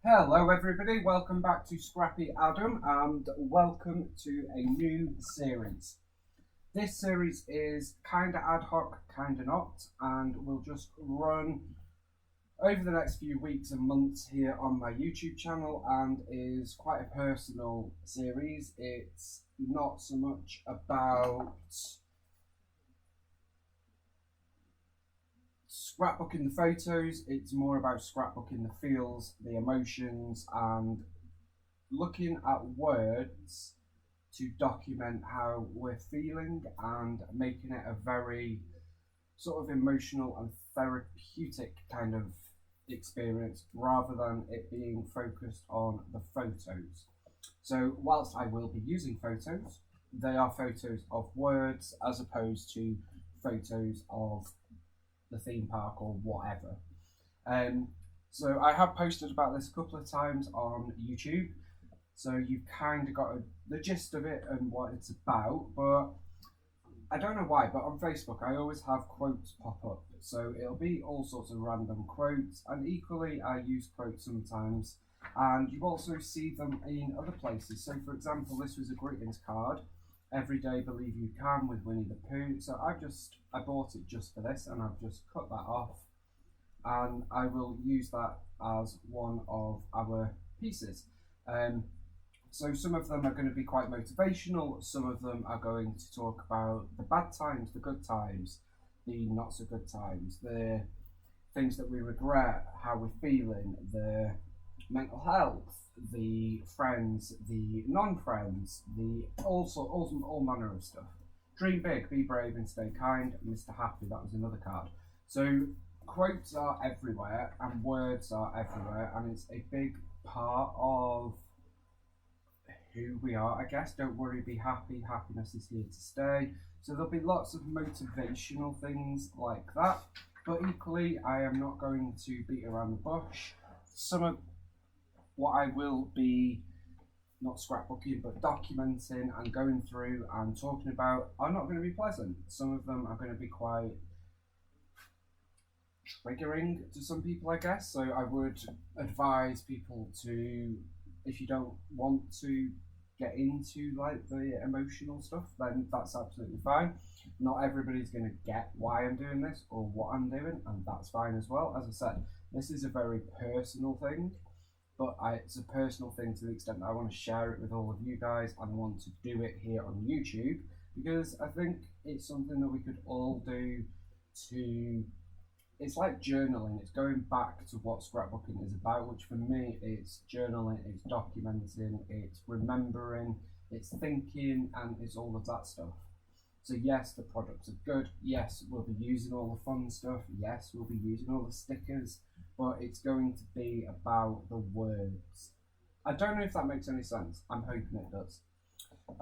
Hello, everybody. Welcome back to Scrappy Adam, and welcome to a new series. This series is kind of ad hoc, kind of not, and will just run over the next few weeks and months here on my YouTube channel, and is quite a personal series. It's not so much about scrapbooking the photos, it's more about scrapbooking the feels, the emotions, and looking at words to document how we're feeling and making it a very sort of emotional and therapeutic kind of experience rather than it being focused on the photos. So, whilst I will be using photos, they are photos of words as opposed to photos of the theme park or whatever. Um, so I have posted about this a couple of times on YouTube, so you've kind of got the gist of it and what it's about. But I don't know why, but on Facebook I always have quotes pop up, so it'll be all sorts of random quotes, and equally I use quotes sometimes, and you also see them in other places. So for example, this was a greetings card. Every day believe you can with Winnie the Pooh. So I bought it just for this, and I've just cut that off, and I will use that as one of our pieces. So some of them are going to be quite motivational, some of them are going to talk about the bad times, the good times, the not so good times, the things that we regret, how we're feeling, the mental health, the friends, the non-friends, the all manner of stuff. Dream big, be brave and stay kind. Mr. Happy, that was another card. So quotes are everywhere and words are everywhere, and it's a big part of who we are, I guess. Don't worry, be happy. Happiness is here to stay. So there'll be lots of motivational things like that. But equally, I am not going to beat around the bush. Some of what I will be not scrapbooking but documenting and going through and talking about are not going to be pleasant. Some of them are going to be quite triggering to some people, I guess. So I would advise people to, if you don't want to get into like the emotional stuff, then that's absolutely fine. Not everybody's going to get why I'm doing this or what I'm doing, and that's fine as well. As I said, this is a very personal thing, but it's a personal thing to the extent that I want to share it with all of you guys and want to do it here on YouTube, because I think it's something that we could all do to, it's like journaling. It's going back to what scrapbooking is about, which for me it's journaling, it's documenting, it's remembering, it's thinking, and it's all of that stuff. So yes, the products are good. Yes, we'll be using all the fun stuff. Yes, we'll be using all the stickers, but it's going to be about the words. I don't know if that makes any sense. I'm hoping it does.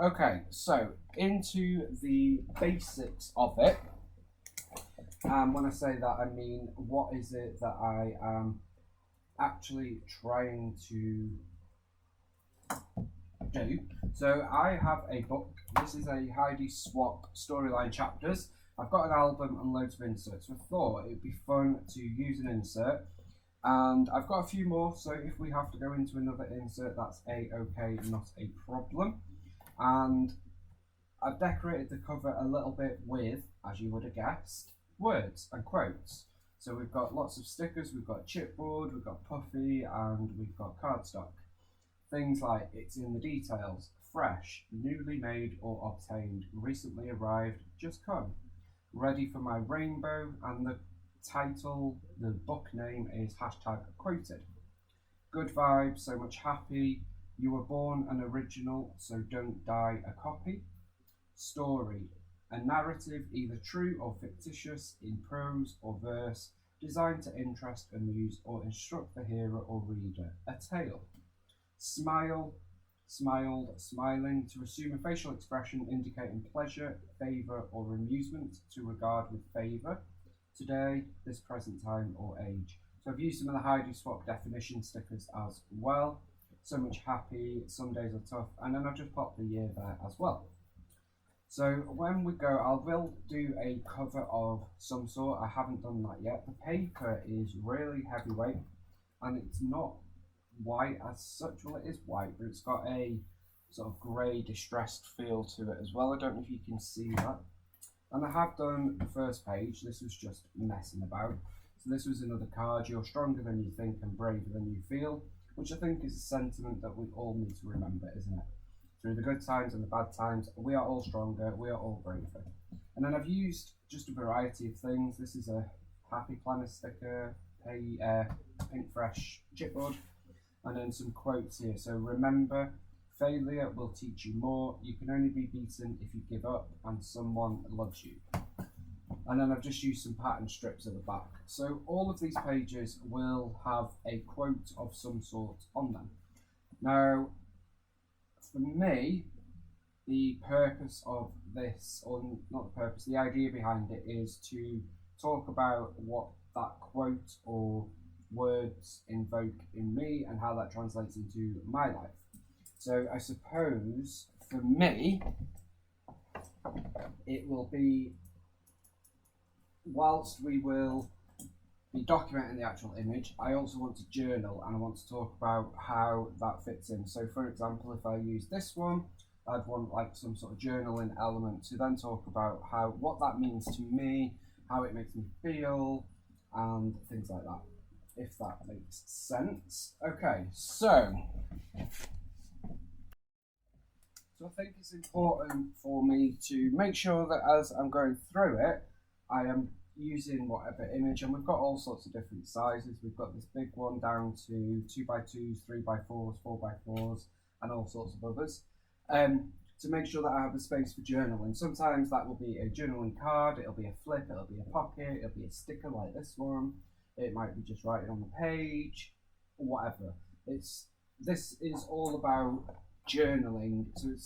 Okay, so into the basics of it. When I say that, I mean, what is it that I am actually trying to do? So I have a book. This is a Heidi Swapp storyline chapters. I've got an album and loads of inserts. So I thought it would be fun to use an insert. And I've got a few more, so if we have to go into another insert, that's a-okay, not a problem. And I've decorated the cover a little bit with, as you would have guessed, words and quotes. So we've got lots of stickers, we've got chipboard, we've got puffy, and we've got cardstock. Things like it's in the details, fresh, newly made or obtained, recently arrived, just come, ready for my rainbow, and the title, the book name is #quoted. Good vibes, so much happy, you were born an original, so don't die a copy. Story, a narrative either true or fictitious in prose or verse, designed to interest, amuse, or instruct the hearer or reader. A tale. Smile, smiled, smiling, to assume a facial expression indicating pleasure, favour, or amusement, to regard with favour. Today, this present time, or age. So I've used some of the Heidi Swapp definition stickers as well. So much happy, some days are tough, and then I've just popped the year there as well. So when we go, I will do a cover of some sort. I haven't done that yet. The paper is really heavyweight, and it's not white as such. Well, it is white, but it's got a sort of grey, distressed feel to it as well. I don't know if you can see that. And I have done the first page. This was just messing about. So this was another card. You're stronger than you think and braver than you feel, which I think is a sentiment that we all need to remember, isn't it? Through the good times and the bad times, we are all stronger, we are all braver. And then I've used just a variety of things. This is a Happy Planner sticker, a Pink Fresh chipboard, and then some quotes here. So remember, failure will teach you more. You can only be beaten if you give up, and someone loves you. And then I've just used some pattern strips at the back. So all of these pages will have a quote of some sort on them. Now, for me, the purpose of this, or not the purpose, the idea behind it is to talk about what that quote or words invoke in me and how that translates into my life. So I suppose for me, it will be, whilst we will be documenting the actual image, I also want to journal and I want to talk about how that fits in. So for example, if I use this one, I'd want like some sort of journaling element to then talk about what that means to me, how it makes me feel, and things like that, if that makes sense. Okay, so I think it's important for me to make sure that as I'm going through it, I am using whatever image, and we've got all sorts of different sizes. We've got this big one down to 2x2s, 3x4s, 4x4s, and all sorts of others. To make sure that I have a space for journaling. Sometimes that will be a journaling card, it'll be a flip, it'll be a pocket, it'll be a sticker like this one. It might be just writing on the page, whatever. This is all about journaling. So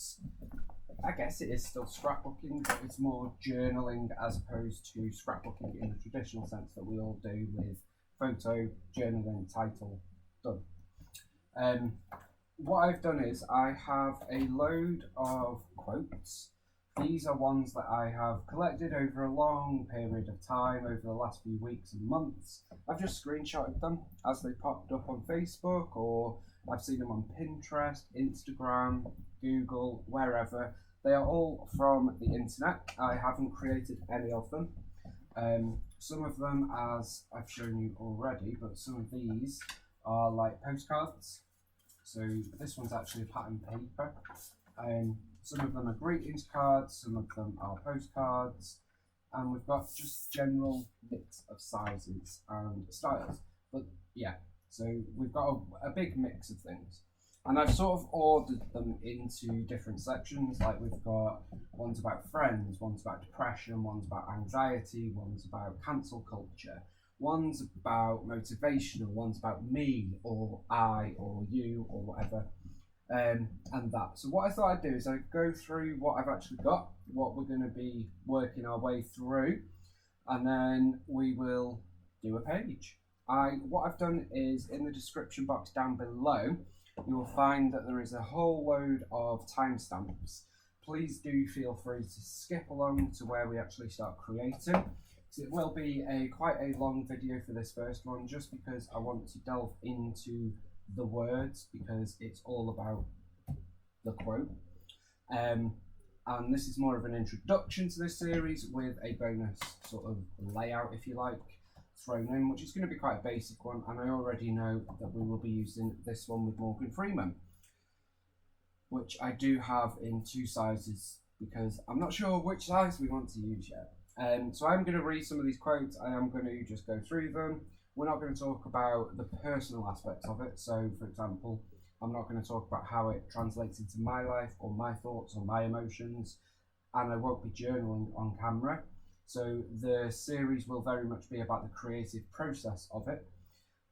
I guess it is still scrapbooking, but it's more journaling as opposed to scrapbooking in the traditional sense that we all do with photo, journaling, title, done. What I've done is I have a load of quotes. These are ones that I have collected over a long period of time, over the last few weeks and months. I've just screenshotted them as they popped up on Facebook, or I've seen them on Pinterest, Instagram, Google, wherever. They are all from the internet. I haven't created any of them. Some of them, as I've shown you already, but some of these are like postcards. So this one's actually a pattern paper. Some of them are greetings cards, some of them are postcards, and we've got just general mix of sizes and styles. But yeah, so we've got a big mix of things. And I've sort of ordered them into different sections. Like we've got ones about friends, ones about depression, ones about anxiety, ones about cancel culture, one's about motivational, one's about me or I or you or whatever, and that. So what I thought I'd do is I'd go through what I've actually got, what we're going to be working our way through, and then we will do a page. What I've done is in the description box down below, you will find that there is a whole load of timestamps. Please do feel free to skip along to where we actually start creating. It will be quite a long video for this first one, just because I want to delve into the words, because it's all about the quote. And this is more of an introduction to this series with a bonus sort of layout, if you like, thrown in, which is going to be quite a basic one. And I already know that we will be using this one with Morgan Freeman, which I do have in 2 sizes, because I'm not sure which size we want to use yet. So I'm going to read some of these quotes. I am going to just go through them. We're not going to talk about the personal aspects of it. So, for example, I'm not going to talk about how it translates into my life or my thoughts or my emotions, and I won't be journaling on camera. So the series will very much be about the creative process of it,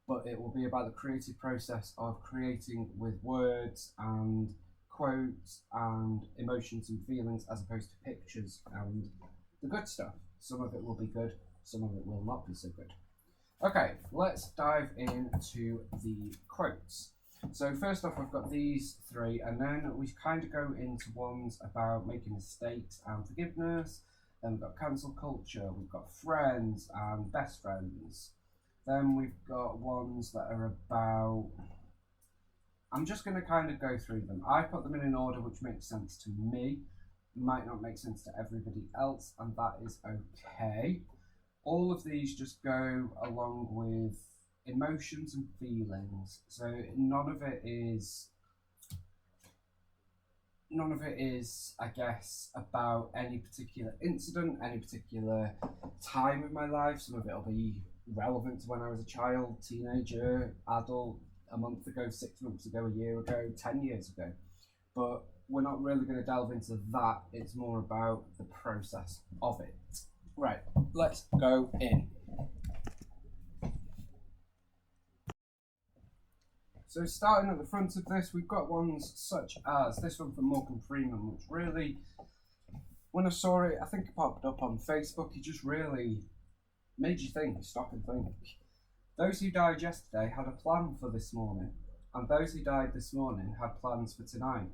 but it will be about the creative process of creating with words and quotes and emotions and feelings, as opposed to pictures and the good stuff. Some of it will be good, some of it will not be so good. Okay, let's dive into the quotes. So first off, I've got these 3, and then we kind of go into ones about making mistakes and forgiveness. Then we've got cancel culture, we've got friends and best friends. Then we've got ones that are about I'm just going to kind of go through them. I put them in an order which makes sense to me, might not make sense to everybody else, and that is okay. All of these just go along with emotions and feelings. So none of it is, I guess, about any particular incident, any particular time of my life. Some of it will be relevant to when I was a child, teenager, adult, a month ago, 6 months ago, a year ago, 10 years ago. But we're not really going to delve into that. It's more about the process of it. Right, let's go in. So starting at the front of this, we've got ones such as this one from Morgan Freeman, which really, when I saw it, I think it popped up on Facebook, it just really made you think, stop and think. Those who died yesterday had a plan for this morning, and those who died this morning had plans for tonight.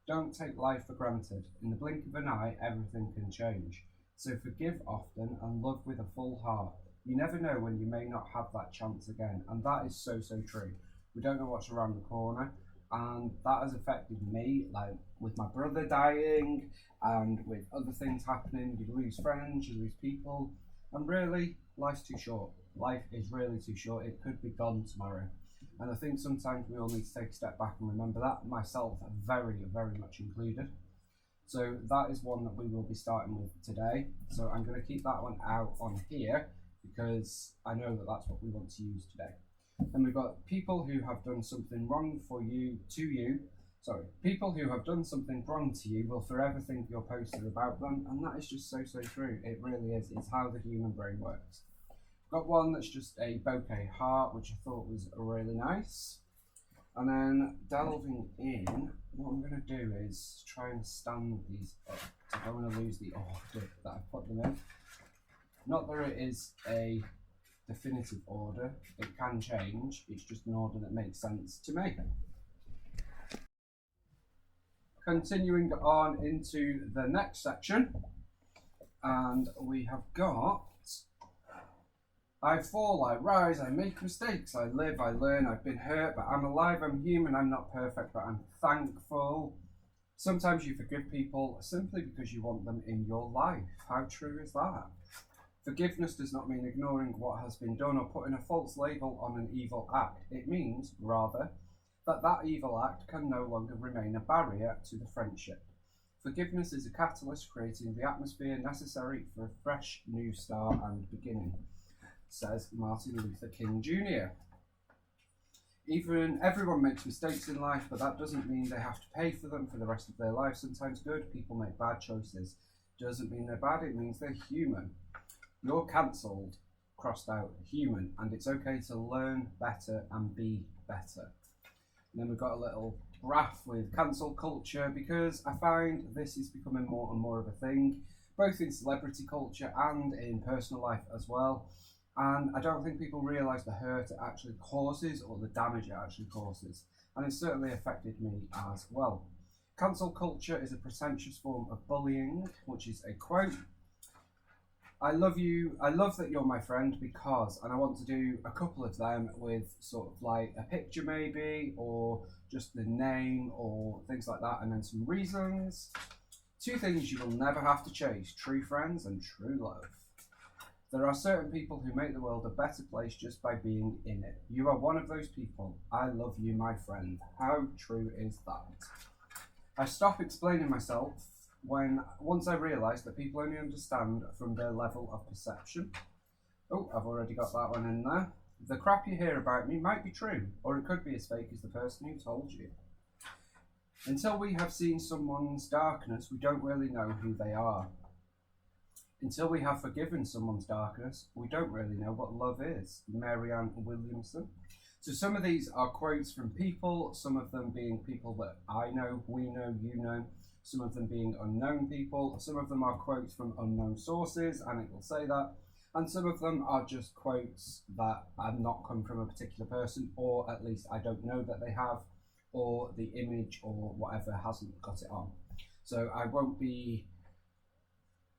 Don't take life for granted. In the blink of an eye, everything can change. So forgive often and love with a full heart. You never know when you may not have that chance again, and that is so, so true. We don't know what's around the corner, and that has affected me, like with my brother dying and with other things happening. You lose friends, you lose people, and really, life's too short. Life is really too short. It could be gone tomorrow. And I think sometimes we all need to take a step back and remember that, myself very, very much included. So that is one that we will be starting with today. So I'm going to keep that one out on here because I know that that's what we want to use today. Then we've got people who have done something wrong people who have done something wrong to you will forever think you're posted about them, and that is just so, so true. It really is. It's how the human brain works. Got one that's just a bouquet heart, which I thought was really nice. And then delving in, what I'm going to do is try and stand these up. So I don't want to lose the order that I put them in. Not that it is a definitive order, it can change, it's just an order that makes sense to me. Continuing on into the next section, and we have got I fall, I rise, I make mistakes, I live, I learn, I've been hurt, but I'm alive, I'm human, I'm not perfect, but I'm thankful. Sometimes you forgive people simply because you want them in your life. How true is that? Forgiveness does not mean ignoring what has been done or putting a false label on an evil act. It means, rather, that that evil act can no longer remain a barrier to the friendship. Forgiveness is a catalyst creating the atmosphere necessary for a fresh new start and beginning, says Martin Luther King Jr. Everyone makes mistakes in life, but that doesn't mean they have to pay for them for the rest of their life. Sometimes good people make bad choices. Doesn't mean they're bad, it means they're human. You're cancelled, crossed out, human, and it's okay to learn better and be better. And then we've got a little graph with cancel culture, because I find this is becoming more and more of a thing, both in celebrity culture and in personal life as well. And I don't think people realise the hurt it actually causes or the damage it actually causes. And it's certainly affected me as well. Cancel culture is a pretentious form of bullying, which is a quote. I love that you're my friend because, and I want to do a couple of them with sort of like a picture maybe, or just the name or things like that, and then some reasons. 2 things you will never have to chase: true friends and true love. There are certain people who make the world a better place just by being in it. You are one of those people. I love you, my friend. How true is that? I stop explaining myself once I realise that people only understand from their level of perception. Oh, I've already got that one in there. The crap you hear about me might be true, or it could be as fake as the person who told you. Until we have seen someone's darkness, we don't really know who they are. Until we have forgiven someone's darkness, we don't really know what love is. Marianne Williamson. So some of these are quotes from people, some of them being people that I know, we know, you know, some of them being unknown people, some of them are quotes from unknown sources, and it will say that, and some of them are just quotes that have not come from a particular person, or at least I don't know that they have, or the image or whatever hasn't got it on. So I won't be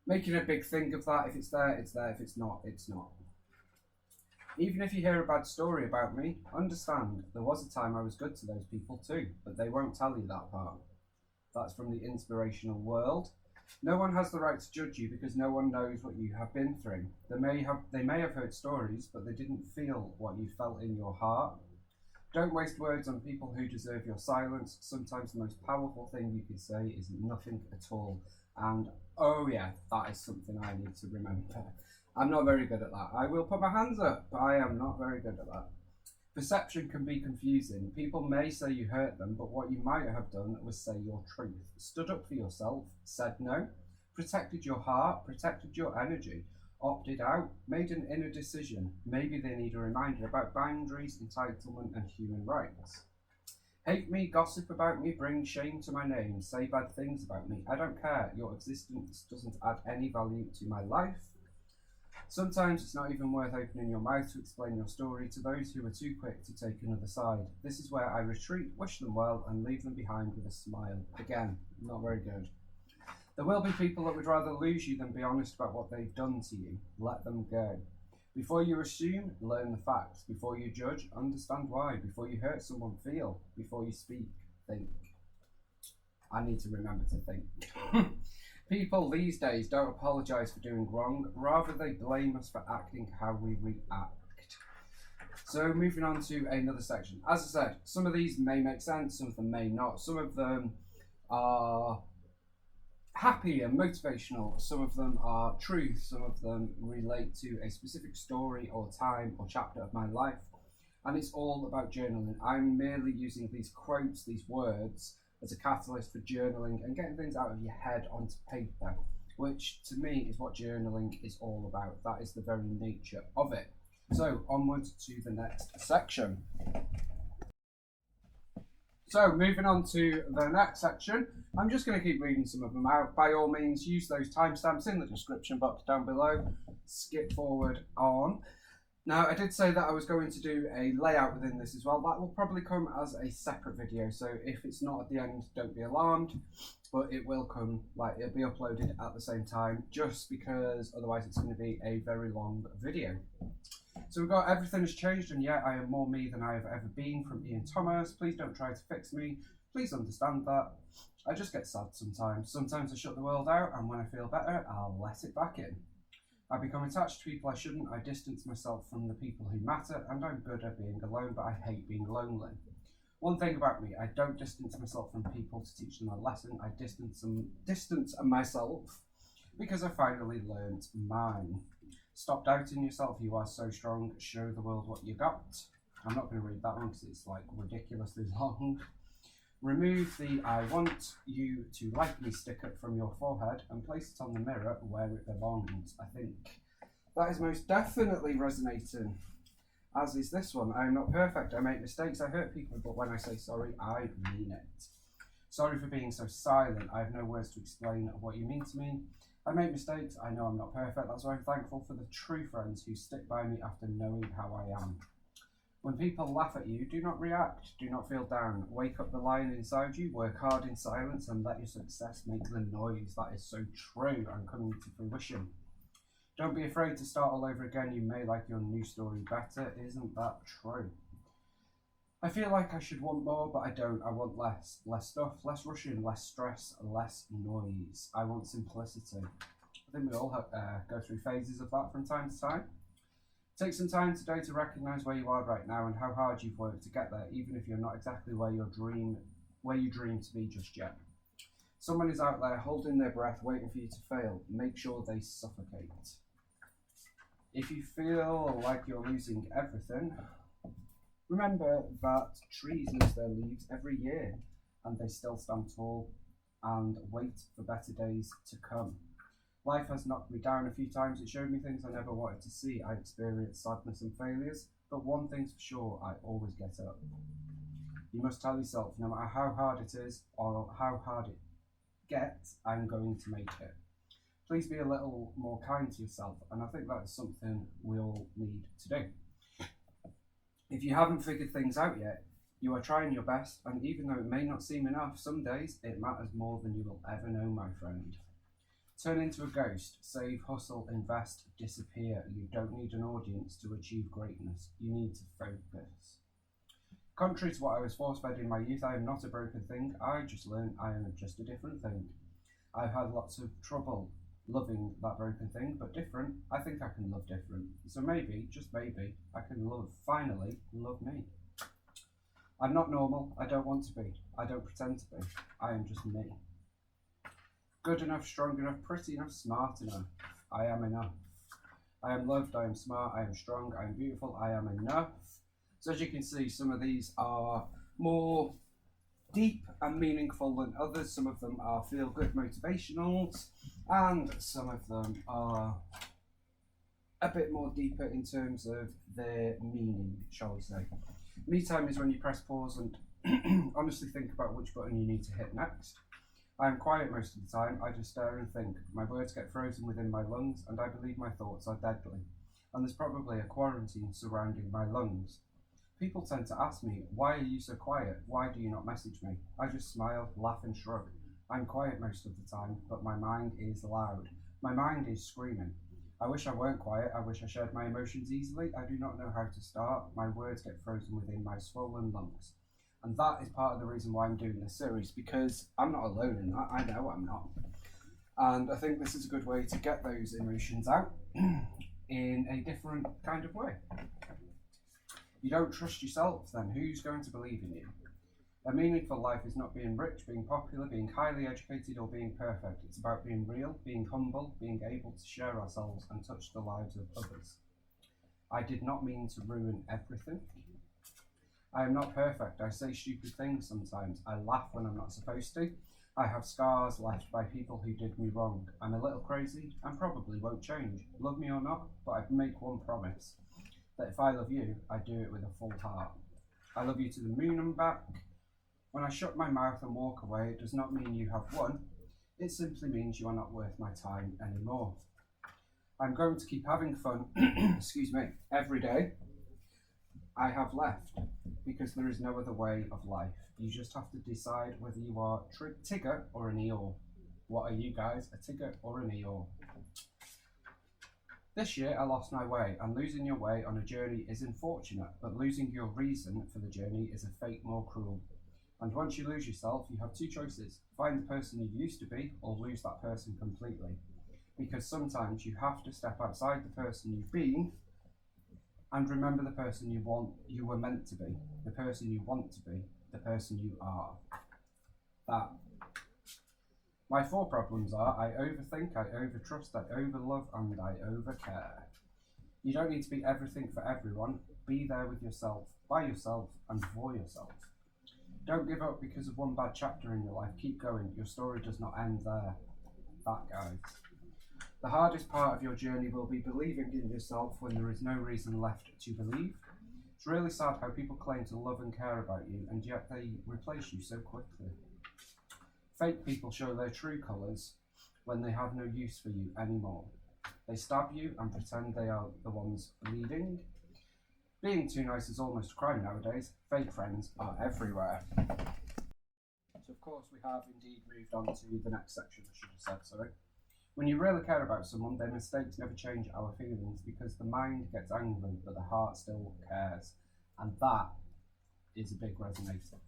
making a big thing of that. If it's there, it's there. If it's not, it's not. Even if you hear a bad story about me, understand there was a time I was good to those people too, but they won't tell you that part. That's from the inspirational world. No one has the right to judge you because no one knows what you have been through. They may have heard stories, but they didn't feel what you felt in your heart. Don't waste words on people who deserve your silence. Sometimes the most powerful thing you can say is nothing at all. And oh yeah, that is something I need to remember. I'm not very good at that. I will put my hands up, but I am not very good at that. Perception can be confusing. People may say you hurt them, but what you might have done was say your truth. Stood up for yourself, said no, protected your heart, protected your energy, opted out, made an inner decision. Maybe they need a reminder about boundaries, entitlement, and human rights. Hate me, gossip about me, bring shame to my name, say bad things about me. I don't care. Your existence doesn't add any value to my life. Sometimes it's not even worth opening your mouth to explain your story to those who are too quick to take another side. This is where I retreat, wish them well, and leave them behind with a smile. Again, not very good. There will be people that would rather lose you than be honest about what they've done to you. Let them go. Before you assume, learn the facts. Before you judge, understand why. Before you hurt someone, feel. Before you speak, think. I need to remember to think. People these days don't apologise for doing wrong, rather they blame us for acting how we react. So moving on to another section. As I said, some of these may make sense, some of them may not. Some of them are happy and motivational, some of them are truth, some of them relate to a specific story or time or chapter of my life. And it's all about journaling. I'm merely using these quotes, these words, as a catalyst for journaling and getting things out of your head onto paper, which to me is what journaling is all about. That is the very nature of it. So onwards to the next section. So moving on to the next section, I'm just going to keep reading some of them out. By all means, use those timestamps in the description box down below. Skip forward on. Now, I did say that I was going to do a layout within this as well. That will probably come as a separate video, so if it's not at the end, don't be alarmed. But it will come, it'll be uploaded at the same time, just because otherwise it's going to be a very long video. So we've got everything has changed, and yet I am more me than I have ever been, from Ian Thomas. Please don't try to fix me. Please understand that. I just get sad sometimes. Sometimes I shut the world out, and when I feel better, I'll let it back in. I become attached to people I shouldn't. I distance myself from the people who matter, and I'm good at being alone, but I hate being lonely. One thing about me, I don't distance myself from people to teach them a lesson. I distance myself because I finally learned mine. Stop doubting yourself. You are so strong. Show the world what you got. I'm not going to read that one because it's ridiculously long. Remove the I want you to like me sticker from your forehead and place it on the mirror where it belongs. I think that is most definitely resonating, as is this one. I am not perfect. I make mistakes. I hurt people, but when I say sorry, I mean it. Sorry for being so silent. I have no words to explain what you mean to me. I make mistakes. I know I'm not perfect. That's why I'm thankful for the true friends who stick by me after knowing how I am. When people laugh at you, do not react, do not feel down. Wake up the lion inside you, work hard in silence, and let your success make the noise. That is so true and coming to fruition. Don't be afraid to start all over again. You may like your new story better. Isn't that true? I feel like I should want more, but I don't. I want less. Less stuff, less rushing, less stress, less noise. I want simplicity. I think we all go through phases of that from time to time. Take some time today to recognise where you are right now and how hard you've worked to get there, even if you're not exactly where you dream to be just yet. Someone is out there holding their breath, waiting for you to fail. Make sure they suffocate. If you feel like you're losing everything, remember that trees lose their leaves every year, and they still stand tall and wait for better days to come. Life has knocked me down a few times. It showed me things I never wanted to see. I experienced sadness and failures, but one thing's for sure, I always get up. You must tell yourself, no matter how hard it is or how hard it gets, I'm going to make it. Please be a little more kind to yourself, and I think that's something we all need to do. If you haven't figured things out yet, you are trying your best, and even though it may not seem enough, some days it matters more than you will ever know, my friend. Turn into a ghost, save, hustle, invest, disappear. You don't need an audience to achieve greatness. You need to focus. Contrary to what I was force-fed in my youth, I am not a broken thing. I just learned I am just a different thing. I've had lots of trouble loving that broken thing, but different. I think I can love different. So maybe, just maybe, I can finally love me. I'm not normal. I don't want to be. I don't pretend to be. I am just me. Good enough, strong enough, pretty enough, smart enough. I am enough. I am loved, I am smart, I am strong, I am beautiful, I am enough. So as you can see, some of these are more deep and meaningful than others. Some of them are feel-good motivationals, and some of them are a bit more deeper in terms of their meaning, shall we say. Me time is when you press pause and honestly think about which button you need to hit next. I am quiet most of the time. I just stare and think. My words get frozen within my lungs, and I believe my thoughts are deadly. And there's probably a quarantine surrounding my lungs. People tend to ask me, why are you so quiet? Why do you not message me? I just smile, laugh and shrug. I'm quiet most of the time, but my mind is loud. My mind is screaming. I wish I weren't quiet. I wish I shared my emotions easily. I do not know how to start. My words get frozen within my swollen lungs. And that is part of the reason why I'm doing this series, because I'm not alone in that. I know I'm not. And I think this is a good way to get those emotions out in a different kind of way. You don't trust yourself, then who's going to believe in you? A meaningful life is not being rich, being popular, being highly educated, or being perfect. It's about being real, being humble, being able to share ourselves and touch the lives of others. I did not mean to ruin everything. I am not perfect. I say stupid things sometimes. I laugh when I'm not supposed to. I have scars left by people who did me wrong. I'm a little crazy and probably won't change. Love me or not, but I make one promise. That if I love you, I do it with a full heart. I love you to the moon and back. When I shut my mouth and walk away, it does not mean you have won. It simply means you are not worth my time anymore. I'm going to keep having fun, excuse me, every day I have left, because there is no other way of life. You just have to decide whether you are Tigger or an Eeyore. What are you guys, a Tigger or an Eeyore? This year I lost my way, and losing your way on a journey is unfortunate, but losing your reason for the journey is a fate more cruel. And once you lose yourself, you have two choices. Find the person you used to be, or lose that person completely. Because sometimes you have to step outside the person you've been and remember the person you were meant to be, the person you want to be, the person you are. That. My 4 problems are: I overthink, I overtrust, I overlove, and I overcare. You don't need to be everything for everyone. Be there with yourself, by yourself, and for yourself. Don't give up because of one bad chapter in your life. Keep going. Your story does not end there. That, guys. The hardest part of your journey will be believing in yourself when there is no reason left to believe. It's really sad how people claim to love and care about you, and yet they replace you so quickly. Fake people show their true colours when they have no use for you anymore. They stab you and pretend they are the ones bleeding. Being too nice is almost a crime nowadays. Fake friends are everywhere. So of course we have indeed moved on to the next section, I should have said, sorry. When you really care about someone, their mistakes never change our feelings, because the mind gets angry, but the heart still cares. And that is a big resonator.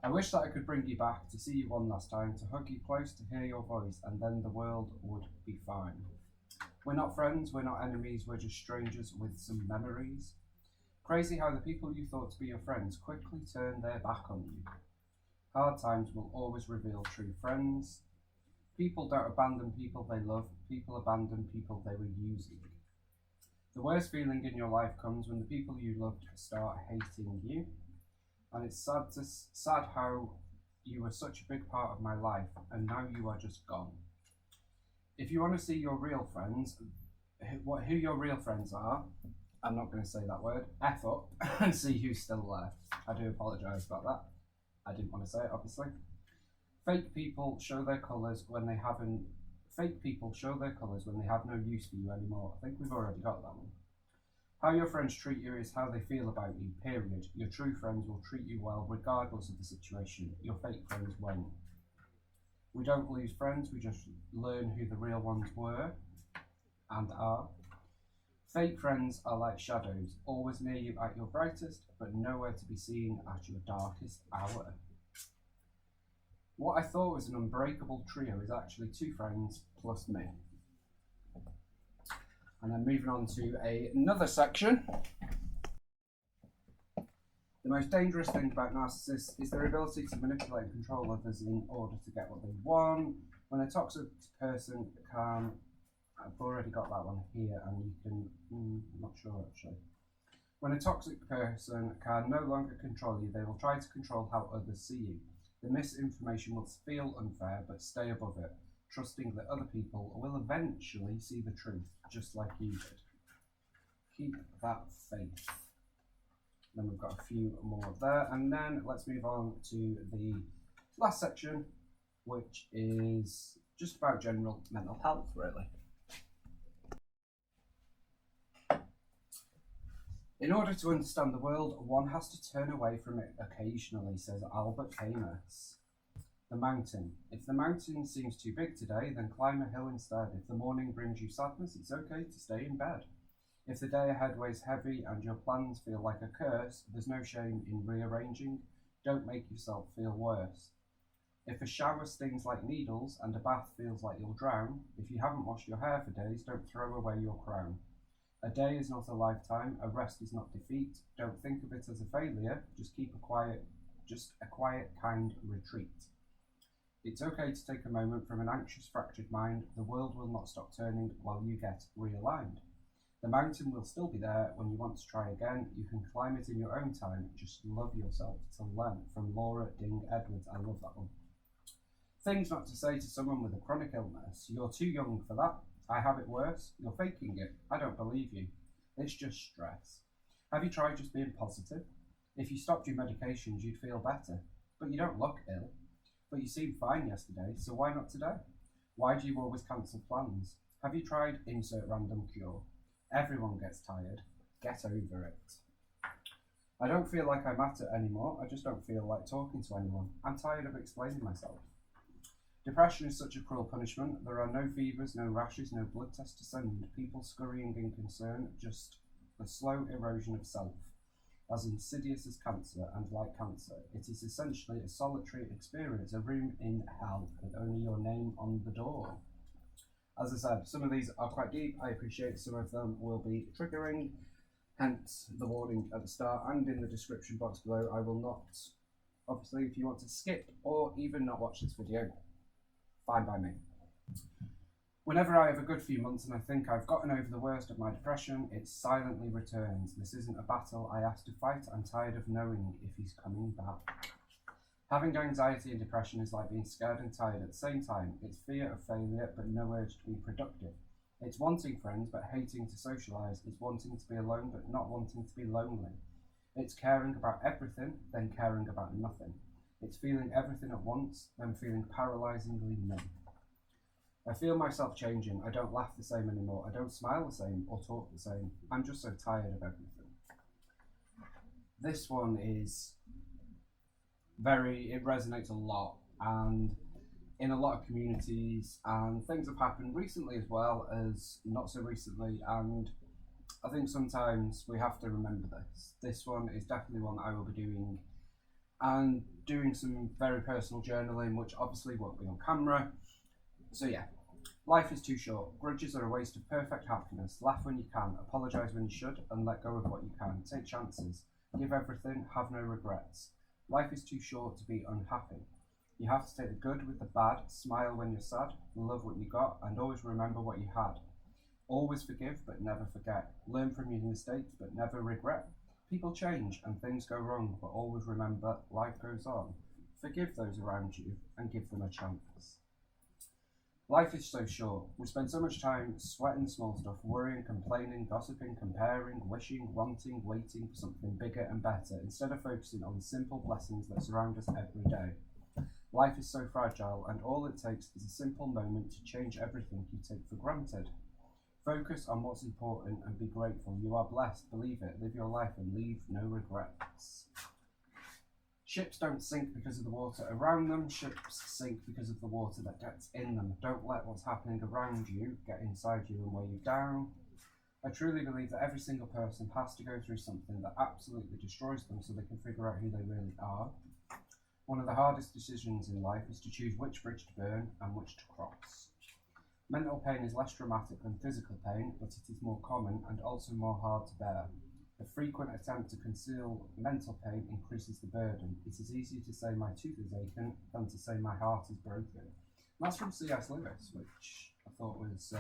I wish that I could bring you back, to see you one last time, to hug you close, to hear your voice, and then the world would be fine. We're not friends, we're not enemies, we're just strangers with some memories. Crazy how the people you thought to be your friends quickly turn their back on you. Hard times will always reveal true friends. People don't abandon people they love, people abandon people they were using. The worst feeling in your life comes when the people you loved start hating you. And it's sad how you were such a big part of my life, and now you are just gone. If you want to see your real friends, who your real friends are, I'm not going to say that word, F up, and see who's still left. I do apologise about that. I didn't want to say it, obviously. Fake people show their colours when they have no use for you anymore. I think we've already got that one. How your friends treat you is how they feel about you, period. Your true friends will treat you well regardless of the situation. Your fake friends won't. We don't lose friends, we just learn who the real ones were and are. Fake friends are like shadows, always near you at your brightest, but nowhere to be seen at your darkest hour. What I thought was an unbreakable trio is actually two friends plus me. And then moving on to another section. The most dangerous thing about narcissists is their ability to manipulate and control others in order to get what they want. When a toxic person can, I've already got that one here, and you can, I'm not sure actually. When a toxic person can no longer control you, they will try to control how others see you. The misinformation will feel unfair, but stay above it, trusting that other people will eventually see the truth, just like you did. Keep that faith. Then we've got a few more there, and then let's move on to the last section, which is just about general mental health, really. In order to understand the world, one has to turn away from it occasionally, says Albert Camus. The mountain. If the mountain seems too big today, then climb a hill instead. If the morning brings you sadness, it's okay to stay in bed. If the day ahead weighs heavy and your plans feel like a curse, there's no shame in rearranging. Don't make yourself feel worse. If a shower stings like needles and a bath feels like you'll drown, if you haven't washed your hair for days, don't throw away your crown. A day is not a lifetime, a rest is not defeat. Don't think of it as a failure, just a quiet, kind retreat. It's okay to take a moment from an anxious, fractured mind. The world will not stop turning while you get realigned. The mountain will still be there when you want to try again. You can climb it in your own time. Just love yourself to learn. From Laura Ding Edwards. I love that one. Things not to say to someone with a chronic illness. You're too young for that. I have it worse. You're faking it. I don't believe you. It's just stress. Have you tried just being positive? If you stopped your medications, you'd feel better. But you don't look ill. But you seemed fine yesterday, so why not today? Why do you always cancel plans? Have you tried insert random cure? Everyone gets tired. Get over it. I don't feel like I matter anymore. I just don't feel like talking to anyone. I'm tired of explaining myself. Depression is such a cruel punishment. There are no fevers, no rashes, no blood tests to send. People scurrying in concern, just the slow erosion of self. As insidious as cancer, and like cancer, it is essentially a solitary experience, a room in hell with only your name on the door. As I said, some of these are quite deep. I appreciate some of them will be triggering, hence the warning at the start and in the description box below. I will not, obviously, if you want to skip or even not watch this video, fine by me. Whenever I have a good few months and I think I've gotten over the worst of my depression, it silently returns. This isn't a battle I asked to fight. I'm tired of knowing if he's coming back. Having anxiety and depression is like being scared and tired at the same time. It's fear of failure, but no urge to be productive. It's wanting friends, but hating to socialise. It's wanting to be alone, but not wanting to be lonely. It's caring about everything, then caring about nothing. It's feeling everything at once, then feeling paralysingly numb. I feel myself changing. I don't laugh the same anymore. I don't smile the same or talk the same. I'm just so tired of everything. This one is it resonates a lot, and in a lot of communities, and things have happened recently as well as not so recently, and I think sometimes we have to remember this. This one is definitely one that I will be doing, and doing some very personal journaling, which obviously won't be on camera. So yeah, life is too short. Grudges are a waste of perfect happiness. Laugh when you can, apologise when you should, and let go of what you can. Take chances, give everything, have no regrets. Life is too short to be unhappy. You have to take the good with the bad, smile when you're sad, love what you got, and always remember what you had. Always forgive, but never forget. Learn from your mistakes, but never regret. People change and things go wrong, but always remember life goes on. Forgive those around you and give them a chance. Life is so short. We spend so much time sweating small stuff, worrying, complaining, gossiping, comparing, wishing, wanting, waiting for something bigger and better, instead of focusing on the simple blessings that surround us every day. Life is so fragile, and all it takes is a simple moment to change everything you take for granted. Focus on what's important and be grateful. You are blessed, believe it, live your life and leave no regrets. Ships don't sink because of the water around them, ships sink because of the water that gets in them. Don't let what's happening around you get inside you and weigh you down. I truly believe that every single person has to go through something that absolutely destroys them so they can figure out who they really are. One of the hardest decisions in life is to choose which bridge to burn and which to cross. Mental pain is less dramatic than physical pain, but it is more common and also more hard to bear. The frequent attempt to conceal mental pain increases the burden. It is easier to say my tooth is aching than to say my heart is broken. And that's from C.S. Lewis, which I thought was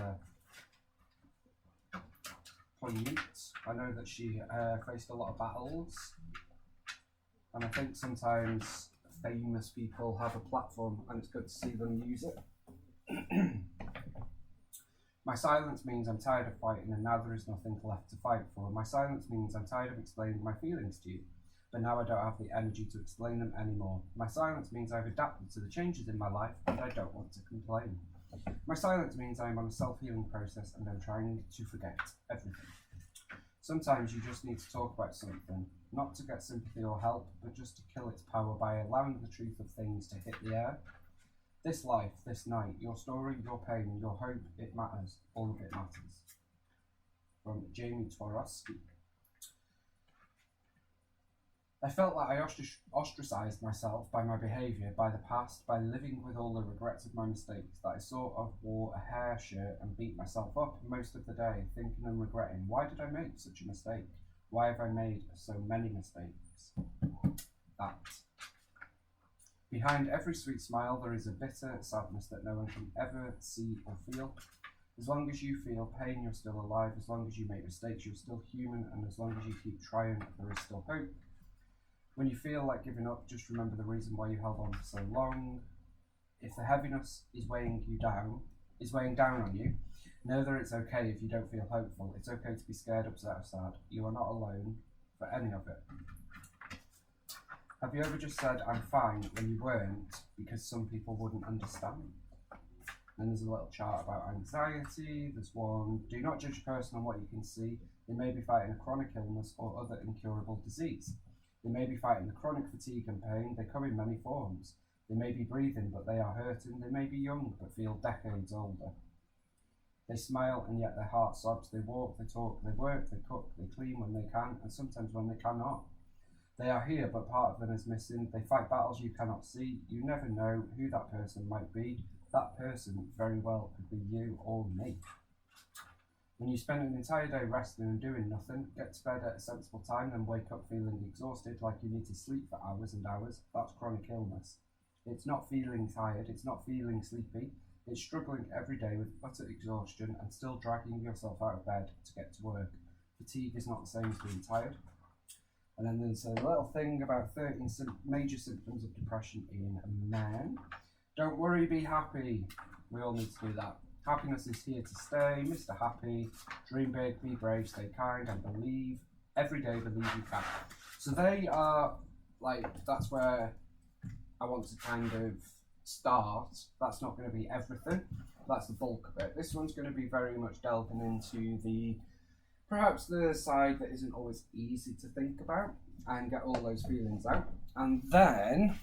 poignant. I know that she faced a lot of battles, and I think sometimes famous people have a platform and it's good to see them use it. My silence means I'm tired of fighting and now there is nothing left to fight for. My silence means I'm tired of explaining my feelings to you, but now I don't have the energy to explain them anymore. My silence means I've adapted to the changes in my life and I don't want to complain. My silence means I'm on a self-healing process and I'm trying to forget everything. Sometimes you just need to talk about something, not to get sympathy or help, but just to kill its power by allowing the truth of things to hit the air. This life, this night, your story, your pain, your hope, it matters. All of it matters. From Jamie Twarowski. I felt that I ostracized myself by my behaviour, by the past, by living with all the regrets of my mistakes, that I sort of wore a hair shirt and beat myself up most of the day, thinking and regretting, why did I make such a mistake? Why have I made so many mistakes? That. Behind every sweet smile there is a bitter sadness that no one can ever see or feel. As long as you feel pain, you're still alive. As long as you make mistakes, you're still human. And as long as you keep trying, there is still hope. When you feel like giving up, just remember the reason why you held on for so long. If the heaviness is weighing down on you, know that it's okay if you don't feel hopeful. It's okay to be scared, upset, or sad. You are not alone for any of it. Have you ever just said, I'm fine, when you weren't, because some people wouldn't understand? Then there's a little chart about anxiety. There's one, do not judge a person on what you can see. They may be fighting a chronic illness or other incurable disease. They may be fighting the chronic fatigue and pain. They come in many forms. They may be breathing, but they are hurting. They may be young, but feel decades older. They smile, and yet their heart sobs. They walk, they talk, they work, they cook, they clean when they can, and sometimes when they cannot. They are here, but part of them is missing. They fight battles you cannot see. You never know who that person might be. That person very well could be you or me. When you spend an entire day resting and doing nothing, get to bed at a sensible time, then wake up feeling exhausted, like you need to sleep for hours and hours, that's chronic illness. It's not feeling tired, it's not feeling sleepy, it's struggling every day with utter exhaustion and still dragging yourself out of bed to get to work. Fatigue is not the same as being tired. And then there's a little thing about 13 major symptoms of depression in men. Don't worry, be happy. We all need to do that. Happiness is here to stay. Mr. Happy. Dream big, be brave, stay kind, and believe. Every day, believe you can. So they are, that's where I want to kind of start. That's not going to be everything. That's the bulk of it. This one's going to be very much delving into perhaps the side that isn't always easy to think about and get all those feelings out. And then,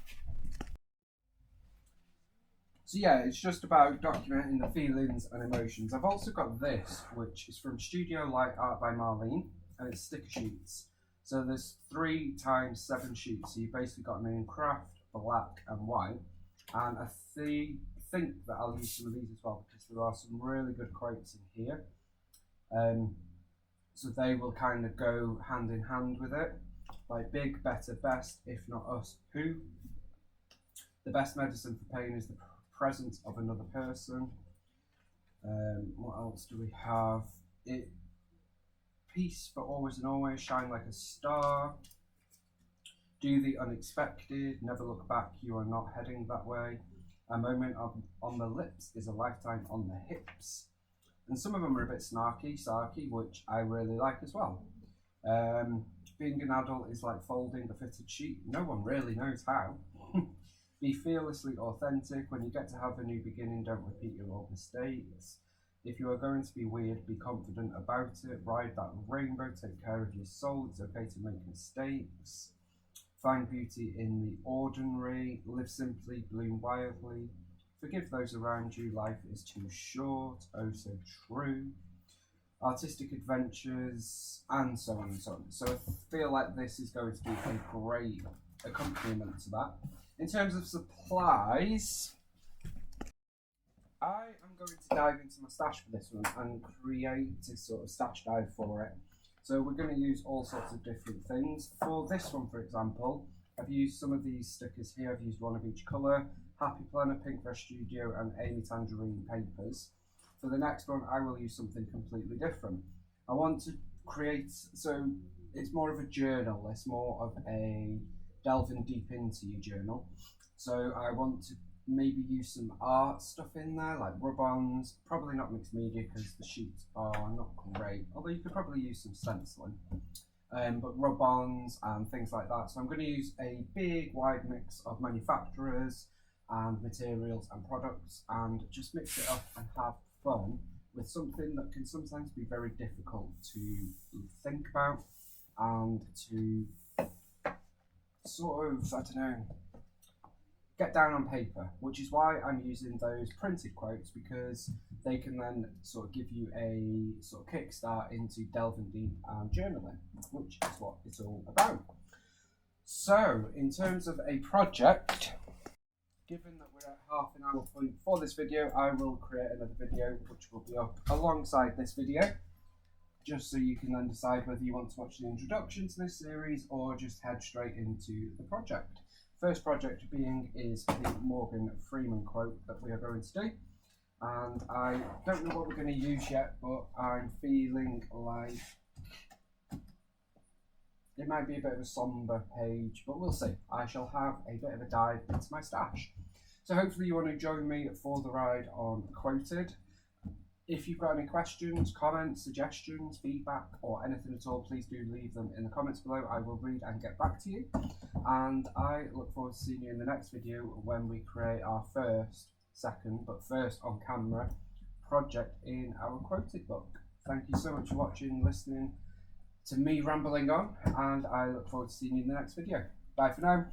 so yeah, it's just about documenting the feelings and emotions. I've also got this, which is from Studio Light Art by Marlene, and it's sticker sheets. So there's 3 times 7 sheets. So you've basically got them in craft, black and white. And I think that I'll use some of these as well because there are some really good quotes in here. So they will kind of go hand in hand with it. Like big, better, best, if not us, who? The best medicine for pain is the presence of another person. What else do we have? Peace for always and always, shine like a star. Do the unexpected, never look back, you are not heading that way. A moment on the lips is a lifetime on the hips. And some of them are a bit sarky, which I really like as well. Being an adult is like folding a fitted sheet. No one really knows how. Be fearlessly authentic. When you get to have a new beginning, don't repeat your old mistakes. If you are going to be weird, be confident about it. Ride that rainbow, take care of your soul. It's okay to make mistakes. Find beauty in the ordinary, live simply, bloom wildly, forgive those around you, life is too short, oh so true, artistic adventures, and so on and so on. So I feel like this is going to be a great accompaniment to that. In terms of supplies, I am going to dive into my stash for this one and create a sort of stash guide for it. So we're going to use all sorts of different things. For this one, for example, I've used some of these stickers here. I've used one of each colour: Happy Planner, Pink Fresh Studio, and Amy Tangerine papers. For the next one, I will use something completely different. I want to create, so it's more of a journal. It's more of a delving deep into your journal. So I want to maybe use some art stuff in there, like rub-ons, probably not mixed media because the sheets are not great, although you could probably use some stenciling, but rub-ons and things like that. So I'm going to use a big wide mix of manufacturers and materials and products and just mix it up and have fun with something that can sometimes be very difficult to think about and to sort of, I don't know, get down on paper, which is why I'm using those printed quotes, because they can then sort of give you a sort of kickstart into delving deep and journaling, which is what it's all about. So in terms of a project, given that we're at half an hour point for this video, I will create another video which will be up alongside this video, just so you can then decide whether you want to watch the introduction to this series or just head straight into the project. First project being is the Morgan Freeman quote that we are going to do, and I don't know what we're going to use yet, but I'm feeling like it might be a bit of a somber page, but we'll see. I shall have a bit of a dive into my stash. So hopefully you want to join me for the ride on Quoted. If you've got any questions, comments, suggestions, feedback, or anything at all, please do leave them in the comments below. I will read and get back to you. And I look forward to seeing you in the next video when we create our second, but first on camera project in our Quoted book. Thank you so much for watching, listening to me rambling on, and I look forward to seeing you in the next video. Bye for now.